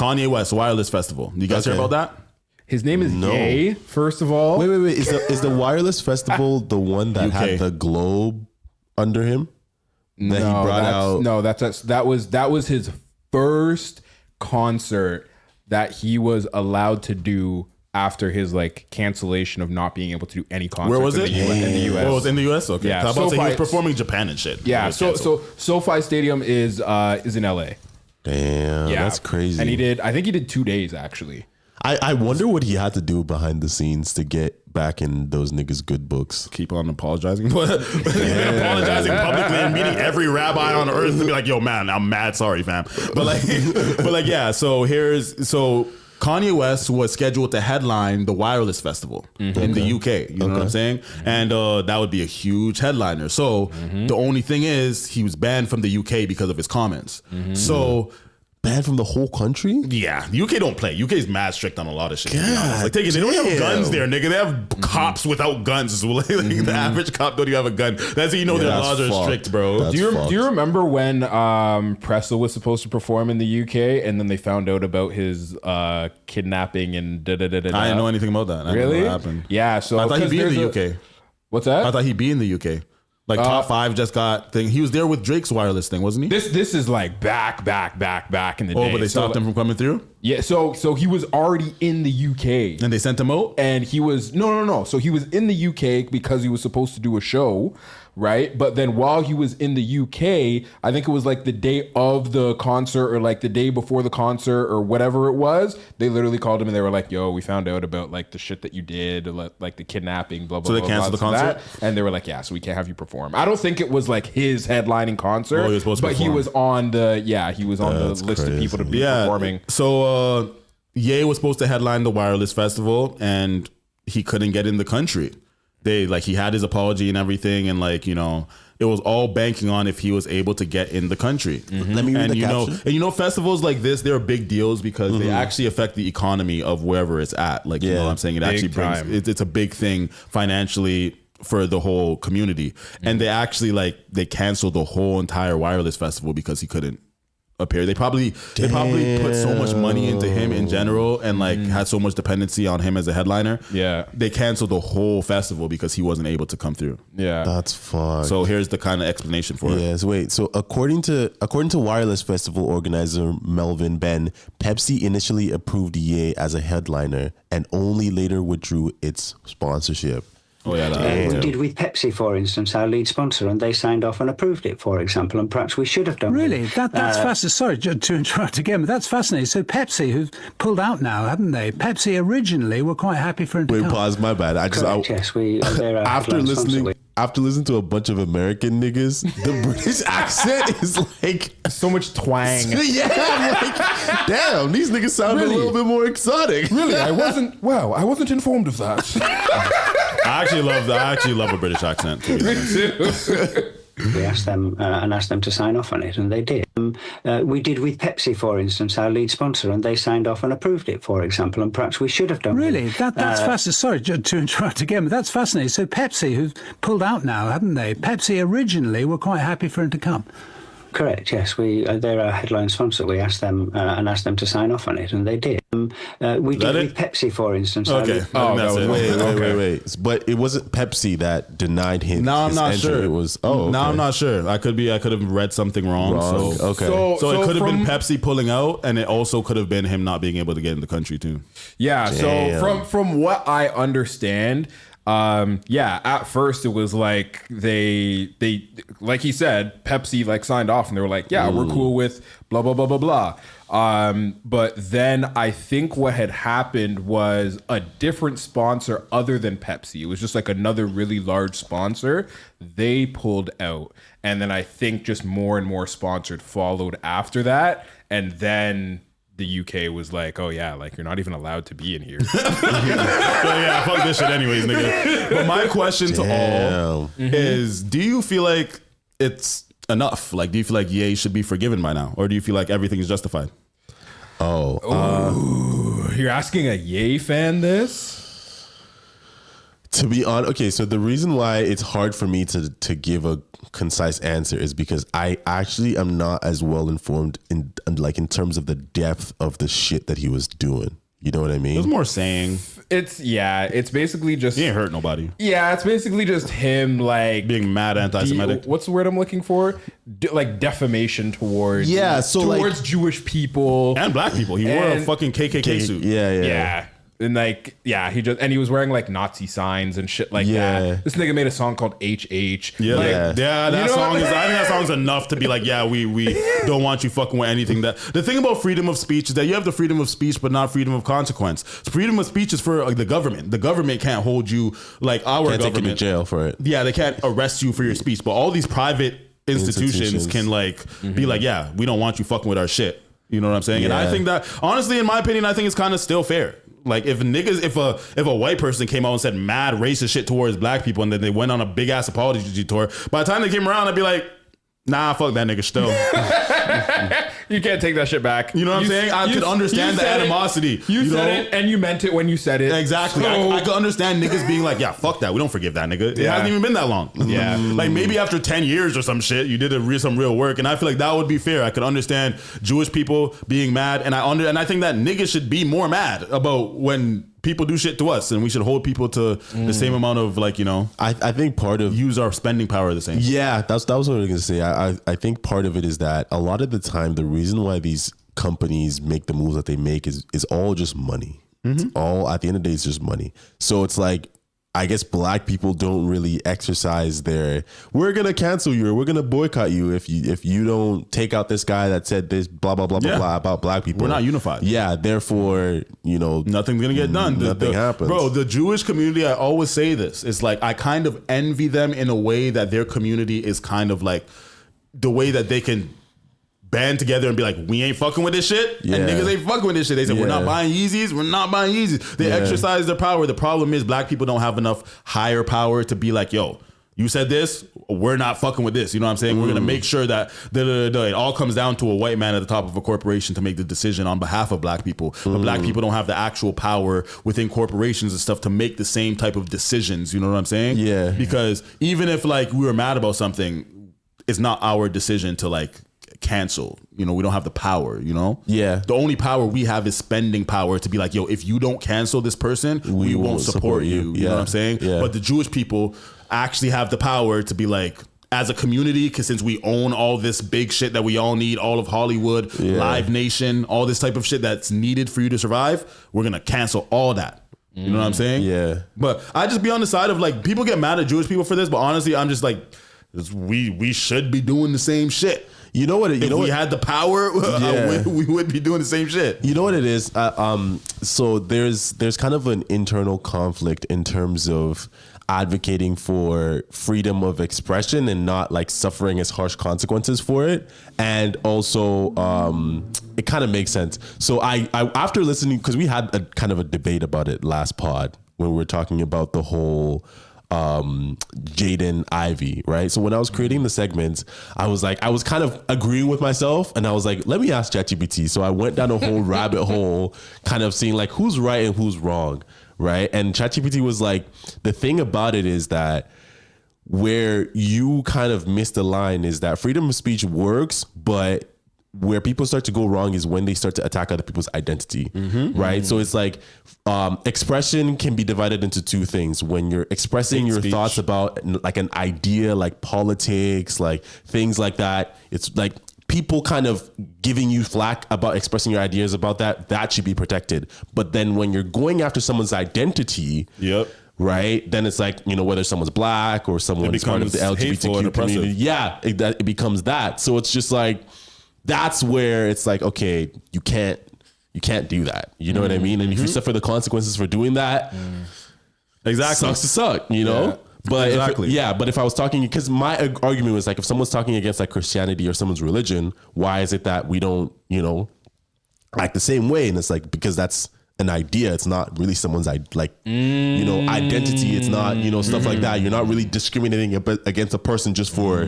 Kanye West Wireless Festival. You guys hear about that? His name is Ye, first of all. Wait. Is the Wireless Festival the one that had the globe under him? That he brought out? No, that was his first concert that he was allowed to do after his like cancellation of not being able to do any concerts. Where was it? In the US. Oh, it was in the US? Okay. Yeah. How about he was performing Japan and shit. Yeah. So SoFi Stadium is in LA. Damn, that's crazy. And I think he did 2 days actually. I wonder what he had to do behind the scenes to get back in those niggas' good books. Keep on apologizing. Apologizing publicly and meeting every rabbi on earth to be like, yo, man, I'm mad sorry, fam. But yeah, so Kanye West was scheduled to headline the Wireless Festival in the UK. You know what I'm saying? And that would be a huge headliner. So the only thing is he was banned from the UK because of his comments. So banned from the whole country? Yeah, the UK don't play. UK is mad strict on a lot of shit. Like, they don't have guns there, nigga. They have cops without guns. Like, the average cop don't even have a gun. That's how you know their laws are strict, bro. Do you remember when Pressa was supposed to perform in the UK and then they found out about his kidnapping and I didn't know anything about that. Really? I what happened. Yeah. So I thought he'd be in the UK. What's that? I thought he'd be in the UK. Like top 5 just got thing. He was there with Drake's wireless thing, wasn't he? This is like back in the day. Oh, but they stopped him from coming through? Yeah, so he was already in the UK. And they sent him out? And he was no. So he was in the UK because he was supposed to do a show, right? But then while he was in the UK, I think it was like the day of the concert or like the day before the concert or whatever it was, they literally called him and they were like, yo, we found out about like the shit that you did, like the kidnapping, blah, blah, blah. So they canceled the concert? And they were like, yeah, so we can't have you perform. I don't think it was like his headlining concert, he was supposed to but perform. he was on the list of people to be performing. So Ye was supposed to headline the Wireless Festival and he couldn't get in the country. He had his apology and everything, and it was all banking on if he was able to get in the country. Let me read the caption. Festivals like this, they're big deals because they actually affect the economy of wherever it's at. Like, you know what I'm saying? It actually brings it's a big thing financially for the whole community. And they actually they canceled the whole entire Wireless Festival because he couldn't appear. They probably put so much money into him in general and had so much dependency on him as a headliner. Yeah. They canceled the whole festival because he wasn't able to come through. Yeah. That's fucked. So here's the kind of explanation for it. Yes, wait. So according to Wireless Festival organizer Melvin Ben, Pepsi initially approved Ye as a headliner and only later withdrew its sponsorship. Oh yeah, we did with Pepsi, for instance, our lead sponsor, and they signed off and approved it, for example, and perhaps we should have done. Really? That's fascinating. Sorry to interrupt again, but that's fascinating. So Pepsi, who've pulled out now, haven't they? Pepsi originally were quite happy for him to come. Pause, my bad. Yes, they're after listening to a bunch of American niggas, the British accent is like so much twang. Yeah, I'm like, damn, these niggas sound a little bit more exotic. Really, I wasn't informed of that. I actually love a British accent. To be honest. We asked them to sign off on it, and they did. We did with Pepsi, for instance, our lead sponsor, and they signed off and approved it, for example, and perhaps we should have done. Really? That's fascinating. Sorry to interrupt again, but that's fascinating. So Pepsi, who've pulled out now, haven't they? Pepsi originally were quite happy for him to come. Correct, yes. They're our headline sponsor. We asked them to sign off on it, and they did. We did with Pepsi, for instance. Okay. Wait. But it wasn't Pepsi that denied him. No, I'm not sure. It was. No, I'm not sure. I could have read something wrong. So it could have been Pepsi pulling out, and it also could have been him not being able to get in the country too. Yeah. Damn. So from what I understand. At first it was like they like he said, Pepsi signed off and they were like, we're cool with blah blah blah blah blah. But then I think what had happened was a different sponsor other than Pepsi. It was just another really large sponsor. They pulled out, and then I think just more and more sponsored followed after that, and then the UK was like, oh yeah, you're not even allowed to be in here. Fuck this shit anyways, nigga. But my question to all is, do you feel like it's enough? Do you feel like Ye should be forgiven by now? Or do you feel like everything is justified? You're asking a Ye fan this? To be honest, okay, so the reason why it's hard for me to give a concise answer is because I actually am not as well informed in terms of the depth of the shit that he was doing. You know what I mean? It was more saying. It's basically just He ain't hurt nobody. Yeah, it's basically just him like Being mad anti-Semitic. what's the word I'm looking for? Like defamation towards like, Jewish people And black people. He wore a And- fucking KKK suit. Yeah. And like, yeah, he was wearing like Nazi signs and shit like that. This nigga made a song called HH. Yeah, Like, that song is. I think that song's enough to be like, yeah, we don't want you fucking with anything. That the thing about freedom of speech is that you have the freedom of speech, but not freedom of consequence. So freedom of speech is for the government. The government can't hold you like our can't government. take him to jail for it. Yeah, they can't arrest you for your speech, but all these private institutions can like be like, yeah, we don't want you fucking with our shit. You know what I'm saying? And I think that honestly, in my opinion, I think it's kind of still fair. Like if a white person came out and said mad racist shit towards black people and then they went on a big ass apology tour, by the time they came around, I'd be like, nah, fuck that nigga still. You can't take that shit back. You know what I'm saying? I could understand the animosity. You said it and you meant it when you said it. Exactly. So- I could understand niggas being like, yeah, fuck that. We don't forgive that nigga. It Yeah. hasn't even been that long. Yeah. Like maybe after 10 years or some shit, you did some real work. And I feel like that would be fair. I could understand Jewish people being mad. And I think that niggas should be more mad about when people do shit to us, and we should hold people to the same amount of like, you know, I think part of use our spending power the same. Yeah, that was what I was going to say. I think part of it is that a lot of the time, the reason why these companies make the moves that they make is all just money. It's all, at the end of the day, it's just money. So it's like, I guess black people don't really exercise their, we're going to cancel you or we're going to boycott you if you don't take out this guy that said this blah, blah, blah, blah, blah about black people. We're not unified. Yeah, therefore, you know. Nothing's going to get done. Nothing happens. Bro, the Jewish community, I always say this. It's like, I kind of envy them in a way that their community is kind of like the way that they can band together and be like, we ain't fucking with this shit. Yeah. And niggas ain't fucking with this shit. They said, we're not buying Yeezys. We're not buying Yeezys. They exercise their power. The problem is black people don't have enough higher power to be like, yo, you said this, we're not fucking with this. You know what I'm saying? We're going to make sure that it all comes down to a white man at the top of a corporation to make the decision on behalf of black people. But black people don't have the actual power within corporations and stuff to make the same type of decisions. You know what I'm saying? Yeah. Because even if like we were mad about something, it's not our decision to like cancel. You know, we don't have the power, you know? Yeah. The only power we have is spending power to be like, yo, if you don't cancel this person, we won't support you. You know what I'm saying? Yeah. But the Jewish people actually have the power to be like, as a community, because since we own all this big shit that we all need, all of Hollywood, Live Nation, all this type of shit that's needed for you to survive, we're going to cancel all that. You know what I'm saying? Yeah. But I just be on the side of like, people get mad at Jewish people for this, but honestly, I'm just like, we should be doing the same shit. You know what? If we had the power, we would be doing the same shit. You know what it is? So there's kind of an internal conflict in terms of advocating for freedom of expression and not like suffering as harsh consequences for it. And also, it kind of makes sense. So I after listening, because we had a kind of a debate about it last pod when we were talking about the whole Jaden Ivy, right? So when I was creating the segments, I was kind of agreeing with myself, and I was like, let me ask ChatGPT. So I went down a whole rabbit hole, kind of seeing like who's right and who's wrong, right? And ChatGPT was like, the thing about it is that where you kind of missed the line is that freedom of speech works, but where people start to go wrong is when they start to attack other people's identity, right? So it's like expression can be divided into two things. When you're expressing your thoughts about like an idea, like politics, like things like that, it's like people kind of giving you flack about expressing your ideas about that should be protected. But then when you're going after someone's identity, right, then it's like, you know, whether someone's black or someone's part of the LGBTQ community, it becomes that. So it's just like, that's where it's like, okay, you can't do that. You know what I mean? And if you suffer the consequences for doing that, exactly, sucks to suck, you know? Yeah. But exactly. but if I was talking, because my argument was like, if someone's talking against like Christianity or someone's religion, why is it that we don't, you know, act the same way? And it's like, because that's an idea. It's not really someone's identity. It's not, stuff like that. You're not really discriminating against a person just for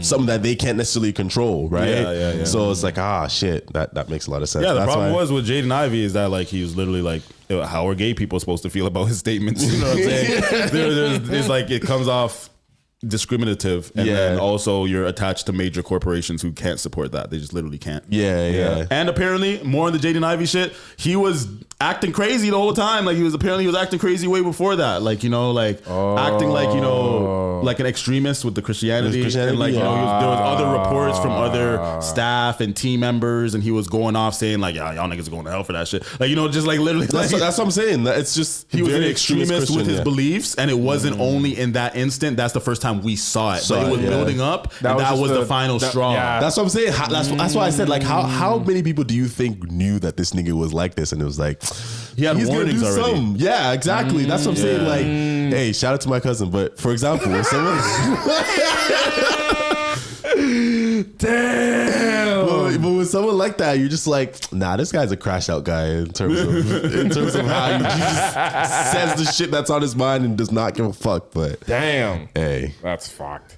something that they can't necessarily control, right? Yeah. So it's like, shit, that makes a lot of sense. Yeah, the That's problem why- was with Jaden Ivey is that like he was literally like, how are gay people supposed to feel about his statements? You know what I'm saying? It's like it comes off discriminative, and then also you're attached to major corporations who can't support that. They just literally can't. Yeah. And apparently, more on the Jaden Ivey shit, he was acting crazy the whole time. Like he was acting crazy way before that. Like acting like like an extremist with the Christianity. And like there was other reports from other staff and team members, and he was going off saying like, yeah, y'all niggas are going to hell for that shit. Like just like literally. That's what I'm saying. It's just he was an very extremist Christian, with his beliefs, and it wasn't only in that instant. That's the first time we saw it. But it was building up, and that was the final straw. Yeah. That's what I'm saying. That's why I said, like, how many people do you think knew that this nigga was like this? And it was like, He had he's gonna warnings do already. something. Yeah, exactly. That's what I'm saying. Like, hey, shout out to my cousin. But for example, when someone Damn. but with someone like that, you're just like, nah, this guy's a crash out guy in terms of how he just says the shit that's on his mind and does not give a fuck. But Damn. hey. That's fucked.